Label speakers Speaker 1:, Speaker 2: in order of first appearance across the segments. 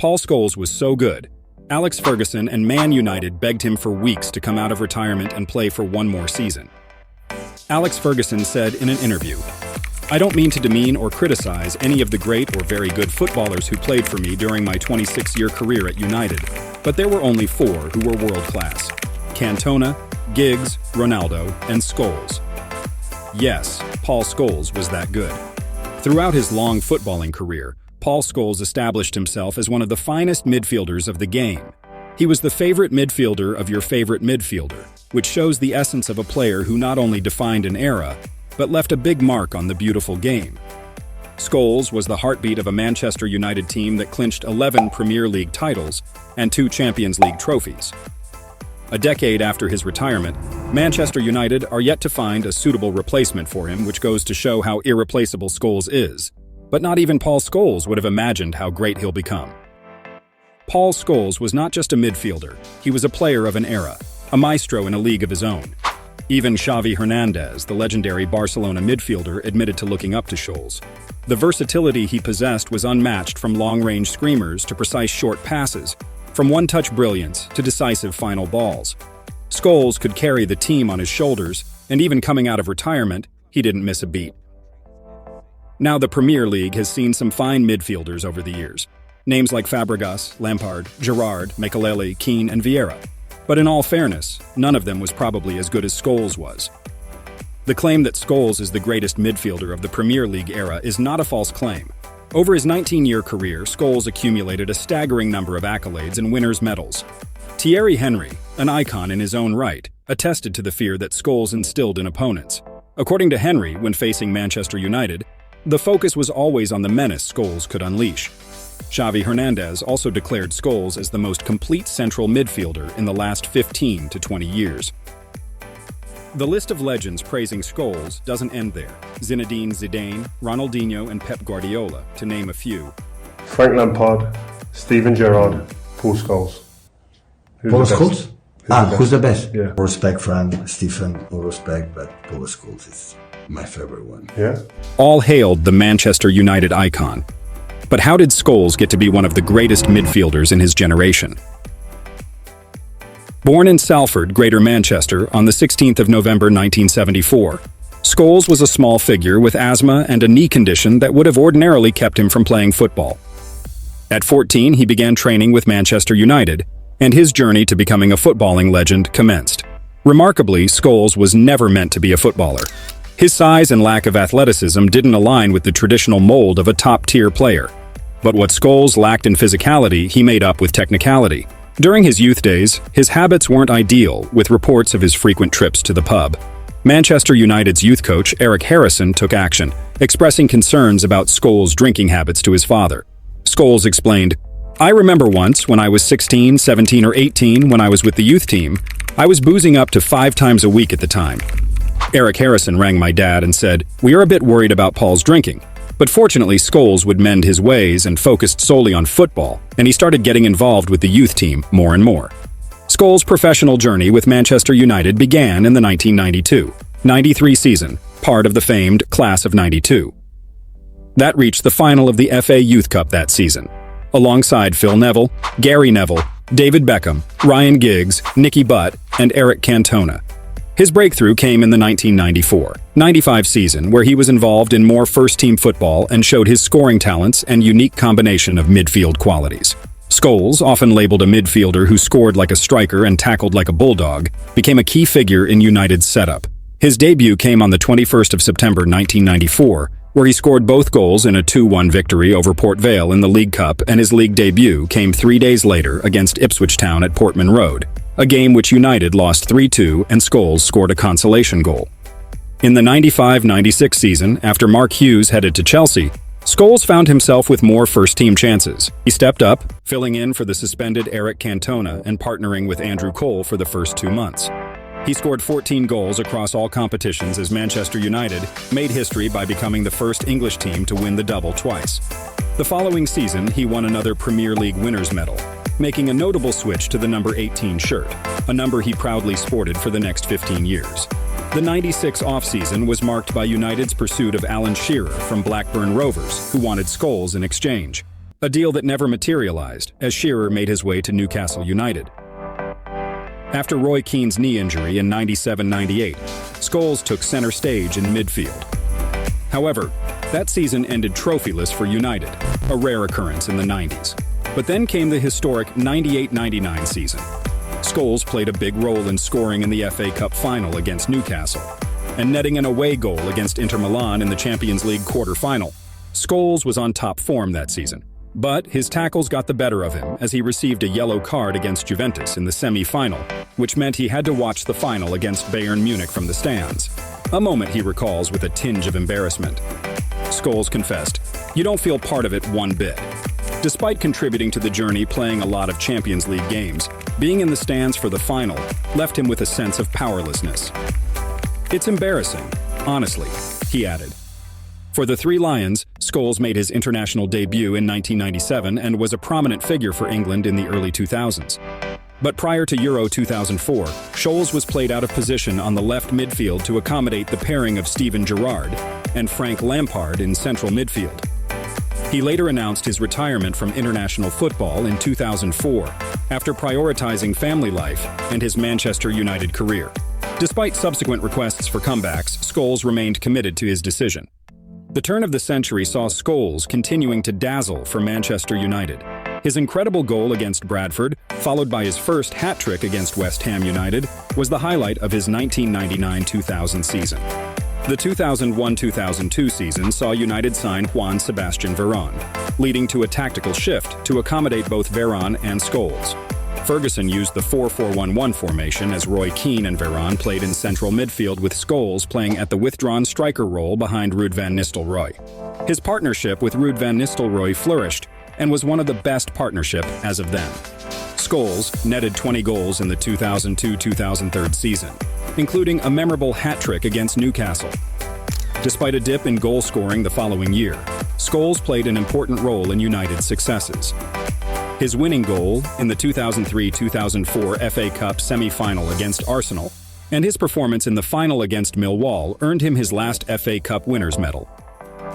Speaker 1: Paul Scholes was so good. Alex Ferguson and Man United begged him for weeks to come out of retirement and play for one more season. Alex Ferguson said in an interview, "I don't mean to demean or criticize any of the great or very good footballers who played for me during my 26-year career at United, but there were only 4 who were world-class: Cantona, Giggs, Ronaldo, and Scholes." Yes, Paul Scholes was that good. Throughout his long footballing career, Paul Scholes established himself as one of the finest midfielders of the game. He was the favorite midfielder of your favorite midfielder, which shows the essence of a player who not only defined an era, but left a big mark on the beautiful game. Scholes was the heartbeat of a Manchester United team that clinched 11 Premier League titles and 2 Champions League trophies. A decade after his retirement, Manchester United are yet to find a suitable replacement for him, which goes to show how irreplaceable Scholes is. But not even Paul Scholes would have imagined how great he'll become. Paul Scholes was not just a midfielder, he was a player of an era, a maestro in a league of his own. Even Xavi Hernandez, the legendary Barcelona midfielder, admitted to looking up to Scholes. The versatility he possessed was unmatched, from long-range screamers to precise short passes, from one-touch brilliance to decisive final balls. Scholes could carry the team on his shoulders, and even coming out of retirement, he didn't miss a beat. Now the Premier League has seen some fine midfielders over the years. Names like Fabregas, Lampard, Gerrard, Makelele, Keane, and Vieira. But in all fairness, none of them was probably as good as Scholes was. The claim that Scholes is the greatest midfielder of the Premier League era is not a false claim. Over his 19-year career, Scholes accumulated a staggering number of accolades and winners' medals. Thierry Henry, an icon in his own right, attested to the fear that Scholes instilled in opponents. According to Henry, when facing Manchester United, the focus was always on the menace Scholes could unleash. Xavi Hernandez also declared Scholes as the most complete central midfielder in the last 15 to 20 years. The list of legends praising Scholes doesn't end there. Zinedine Zidane, Ronaldinho, and Pep Guardiola, to name a few.
Speaker 2: Frank Lampard, Steven Gerrard, Paul Scholes.
Speaker 3: Paul Scholes? Who's the best?
Speaker 2: Yeah.
Speaker 3: Respect, Frank, Stephen, all respect, but Paul Scholes is my favorite one.
Speaker 2: Yeah?
Speaker 1: All hailed the Manchester United icon. But how did Scholes get to be one of the greatest midfielders in his generation? Born in Salford, Greater Manchester, on the 16th of November 1974, Scholes was a small figure with asthma and a knee condition that would have ordinarily kept him from playing football. At 14, he began training with Manchester United, and his journey to becoming a footballing legend commenced. Remarkably, Scholes was never meant to be a footballer. His size and lack of athleticism didn't align with the traditional mold of a top-tier player. But what Scholes lacked in physicality, he made up with technicality. During his youth days, his habits weren't ideal, with reports of his frequent trips to the pub. Manchester United's youth coach, Alex Ferguson, took action, expressing concerns about Scholes' drinking habits to his father. Scholes explained, "I remember once when I was 16, 17, or 18 when I was with the youth team, I was boozing up to 5 times a week at the time. Alex Ferguson rang my dad and said, 'We are a bit worried about Paul's drinking.' But fortunately, Scholes would mend his ways and focused solely on football, and he started getting involved with the youth team more and more." Scholes' professional journey with Manchester United began in the 1992-93 season, part of the famed Class of '92. That reached the final of the FA Youth Cup that season, alongside Phil Neville, Gary Neville, David Beckham, Ryan Giggs, Nicky Butt, and Eric Cantona. His breakthrough came in the 1994-95 season, where he was involved in more first-team football and showed his scoring talents and unique combination of midfield qualities. Scholes, often labeled a midfielder who scored like a striker and tackled like a bulldog, became a key figure in United's setup. His debut came on the 21st of September 1994, where he scored both goals in a 2-1 victory over Port Vale in the League Cup, and his league debut came 3 days later against Ipswich Town at Portman Road, a game which United lost 3-2 and Scholes scored a consolation goal. In the 95-96 season, after Mark Hughes headed to Chelsea, Scholes found himself with more first-team chances. He stepped up, filling in for the suspended Eric Cantona and partnering with Andrew Cole for the first 2 months. He scored 14 goals across all competitions as Manchester United made history by becoming the first English team to win the double twice. The following season, he won another Premier League winners' medal, making a notable switch to the number 18 shirt, a number he proudly sported for the next 15 years. The 96 off-season was marked by United's pursuit of Alan Shearer from Blackburn Rovers, who wanted Scholes in exchange. a deal that never materialized as Shearer made his way to Newcastle United. After Roy Keane's knee injury in 97-98, Scholes took center stage in midfield. However, that season ended trophyless for United, a rare occurrence in the 90s. But then came the historic 98-99 season. Scholes played a big role in scoring in the FA Cup final against Newcastle, and netting an away goal against Inter Milan in the Champions League quarter-final. Scholes was on top form that season, but his tackles got the better of him as he received a yellow card against Juventus in the semi-final, which meant he had to watch the final against Bayern Munich from the stands, a moment he recalls with a tinge of embarrassment. Scholes confessed, "You don't feel part of it one bit." Despite contributing to the journey playing a lot of Champions League games, being in the stands for the final left him with a sense of powerlessness. "It's embarrassing, honestly," he added. For the Three Lions, Scholes made his international debut in 1997 and was a prominent figure for England in the early 2000s. But prior to Euro 2004, Scholes was played out of position on the left midfield to accommodate the pairing of Steven Gerrard and Frank Lampard in central midfield. He later announced his retirement from international football in 2004, after prioritizing family life and his Manchester United career. Despite subsequent requests for comebacks, Scholes remained committed to his decision. The turn of the century saw Scholes continuing to dazzle for Manchester United. His incredible goal against Bradford, followed by his first hat-trick against West Ham United, was the highlight of his 1999-2000 season. The 2001-2002 season saw United sign Juan Sebastian Veron, leading to a tactical shift to accommodate both Veron and Scholes. Ferguson used the 4-4-1-1 formation as Roy Keane and Veron played in central midfield with Scholes playing at the withdrawn striker role behind Ruud van Nistelrooy. His partnership with Ruud van Nistelrooy flourished and was one of the best partnership as of then. Scholes netted 20 goals in the 2002-2003 season, including a memorable hat-trick against Newcastle. Despite a dip in goal scoring the following year, Scholes played an important role in United's successes. His winning goal in the 2003-2004 FA Cup semi-final against Arsenal and his performance in the final against Millwall earned him his last FA Cup winners' medal.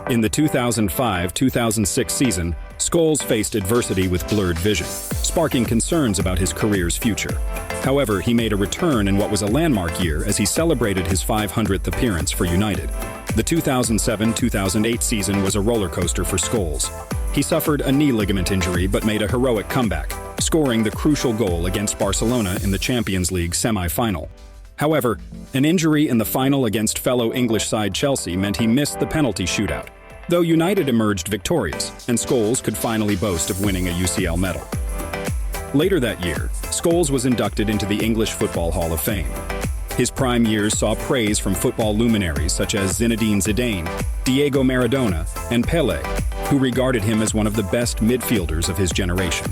Speaker 1: In the 2005-2006 season, Scholes faced adversity with blurred vision, sparking concerns about his career's future. However, he made a return in what was a landmark year as he celebrated his 500th appearance for United. The 2007-2008 season was a roller coaster for Scholes. He suffered a knee ligament injury but made a heroic comeback, scoring the crucial goal against Barcelona in the Champions League semi-final. However, an injury in the final against fellow English side Chelsea meant he missed the penalty shootout, though United emerged victorious, and Scholes could finally boast of winning a UCL medal. Later that year, Scholes was inducted into the English Football Hall of Fame. His prime years saw praise from football luminaries such as Zinedine Zidane, Diego Maradona, and Pelé, who regarded him as one of the best midfielders of his generation.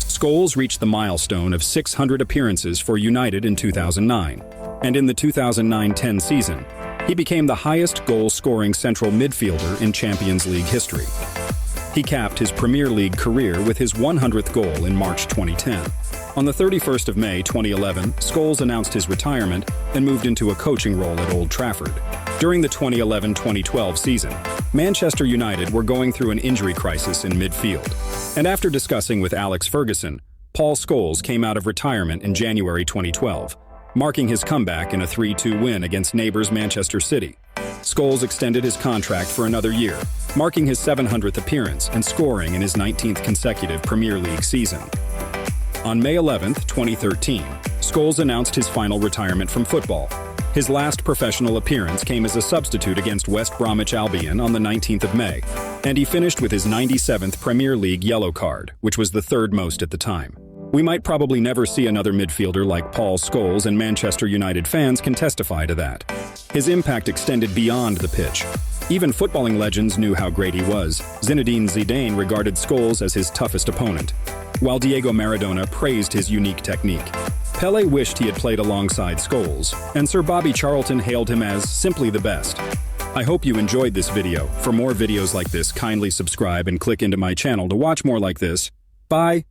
Speaker 1: Scholes reached the milestone of 600 appearances for United in 2009, and in the 2009-10 season, he became the highest goal-scoring central midfielder in Champions League history. He capped his Premier League career with his 100th goal in March 2010. On the 31st of May 2011, Scholes announced his retirement and moved into a coaching role at Old Trafford. During the 2011-2012 season, Manchester United were going through an injury crisis in midfield. And after discussing with Alex Ferguson, Paul Scholes came out of retirement in January 2012, marking his comeback in a 3-2 win against neighbors Manchester City. Scholes extended his contract for another year, marking his 700th appearance and scoring in his 19th consecutive Premier League season. On May 11, 2013, Scholes announced his final retirement from football. His last professional appearance came as a substitute against West Bromwich Albion on the 19th of May, and he finished with his 97th Premier League yellow card, which was the third most at the time. We might probably never see another midfielder like Paul Scholes, and Manchester United fans can testify to that. His impact extended beyond the pitch. Even footballing legends knew how great he was. Zinedine Zidane regarded Scholes as his toughest opponent, while Diego Maradona praised his unique technique. Pelé wished he had played alongside Scholes, and Sir Bobby Charlton hailed him as simply the best. I hope you enjoyed this video. For more videos like this, kindly subscribe and click into my channel to watch more like this. Bye!